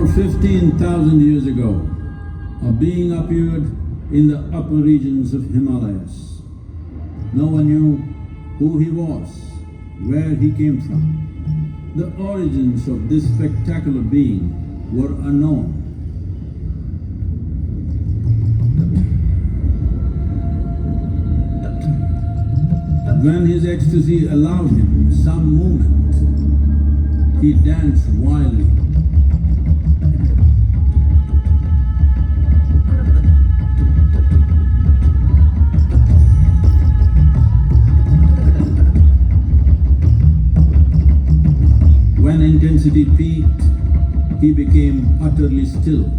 About 15,000 years ago, a being appeared in the upper regions of Himalayas. No one knew who he was, where he came from. The origins of this spectacular being were unknown. When his ecstasy allowed him some movement, he danced wildly. When intensity peaked, he became utterly still.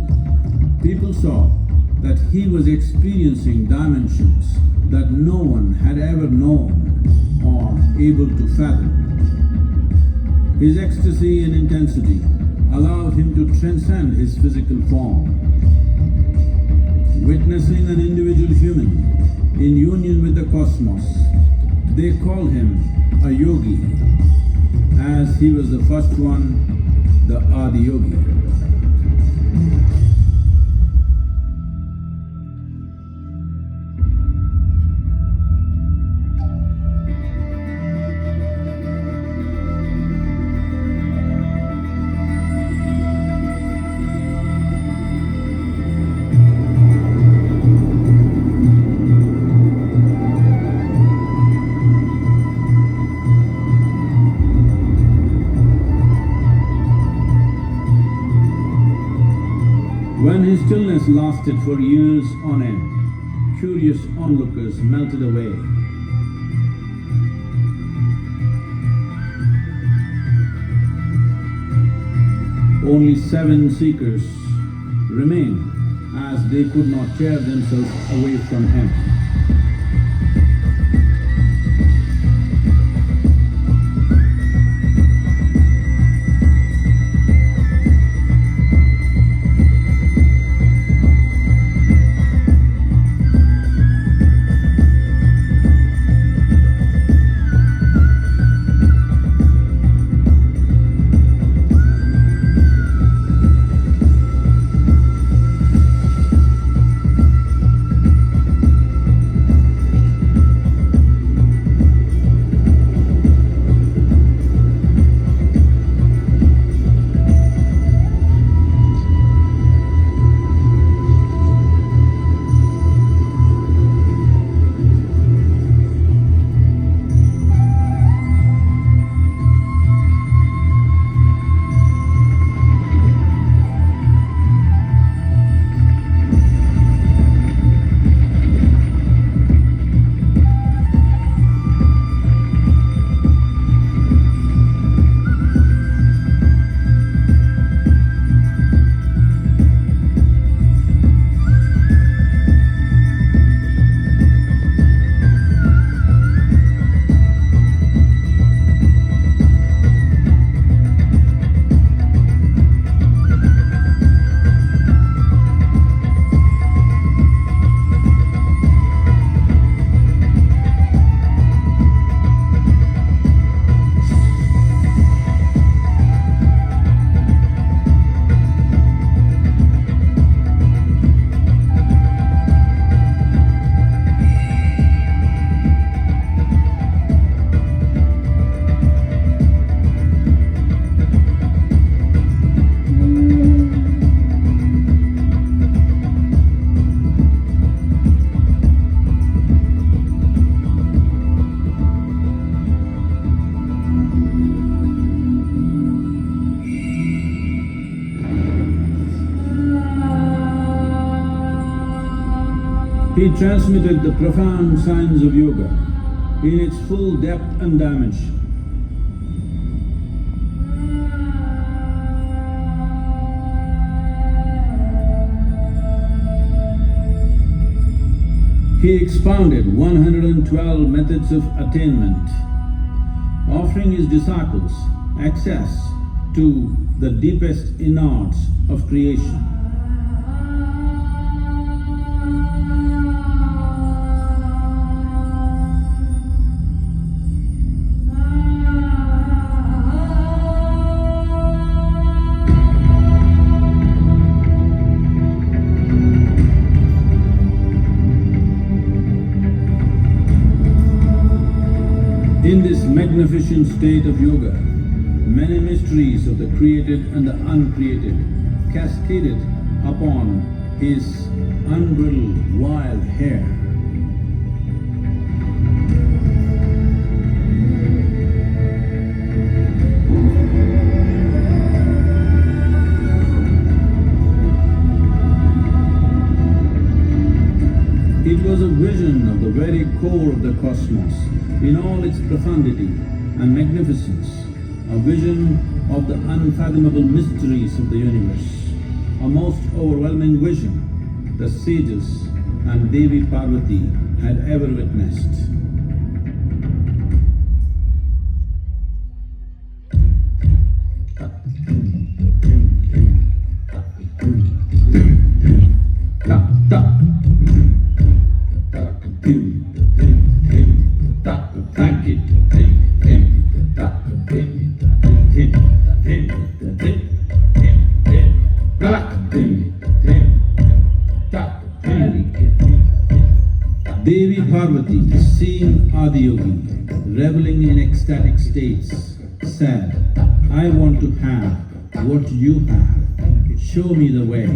People saw that he was experiencing dimensions that no one had ever known or able to fathom. His ecstasy and intensity allowed him to transcend his physical form. Witnessing an individual human in union with the cosmos, they called him a yogi, as he was the first one, the Adiyogi. When his stillness lasted for years on end, curious onlookers melted away. Only 7 seekers remained, as they could not tear themselves away from him. He transmitted the profound science of yoga in its full depth and dimension. He expounded 112 methods of attainment, offering his disciples access to the deepest innards of creation. In this magnificent state of yoga, many mysteries of the created and the uncreated cascaded upon his unbridled wild hair. It was a vision of the very core of the cosmos in all its profundity and magnificence, a vision of the unfathomable mysteries of the universe, a most overwhelming vision the sages and Devi Parvati had ever witnessed. Devi Parvati, seeing Adiyogi reveling in ecstatic states, said, "I want to have what you have. Show me the way."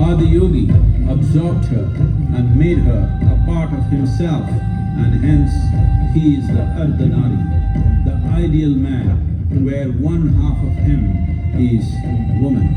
Adiyogi absorbed her and made her a part of himself, and hence he is the Ardhanari, the ideal man, where one half of him is woman.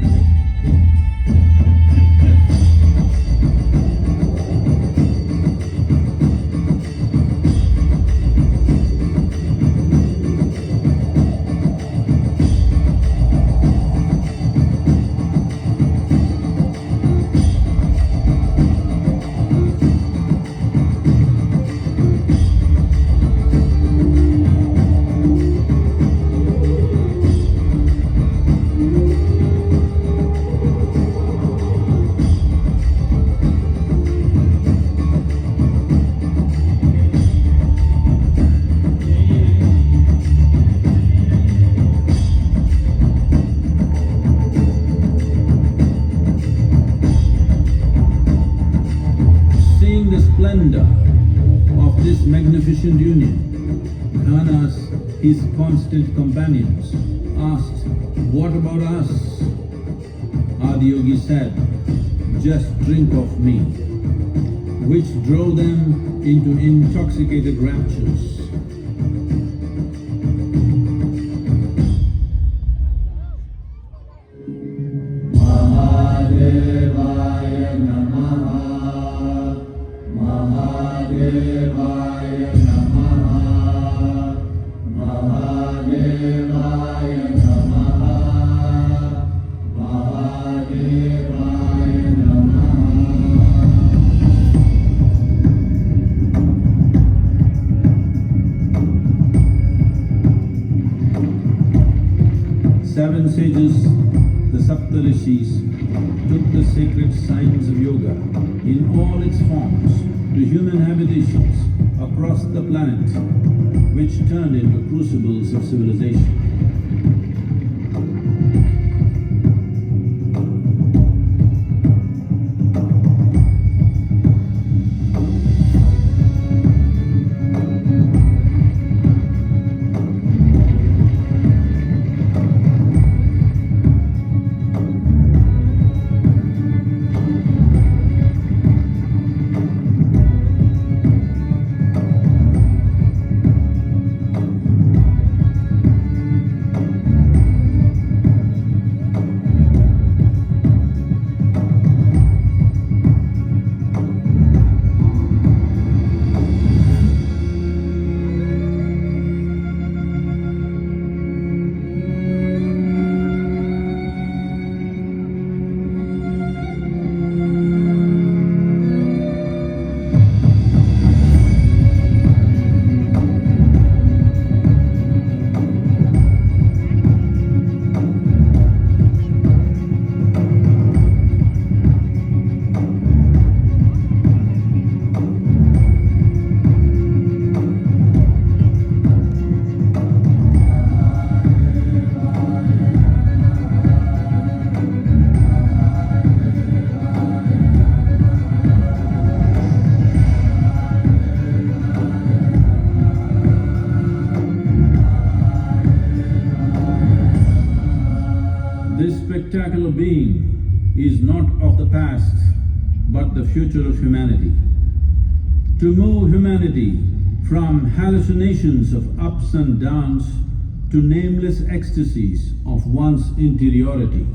Seeing the splendor of this magnificent union, Ghanas, his constant companions, asked, "What about us?" Adiyogi said, "Just drink of me," which drove them into intoxicated raptures. Mahadevaya Namah, Mahadevaya Namah, Mahadevaya Namah, Mahadevaya Namah. 7 sages, the Saptarishis, took the sacred science of yoga in all its forms to human habitations across the planet, which turned into crucibles of civilization. spectacular being is not of the past, but the future of humanity. To move humanity from hallucinations of ups and downs to nameless ecstasies of one's interiority.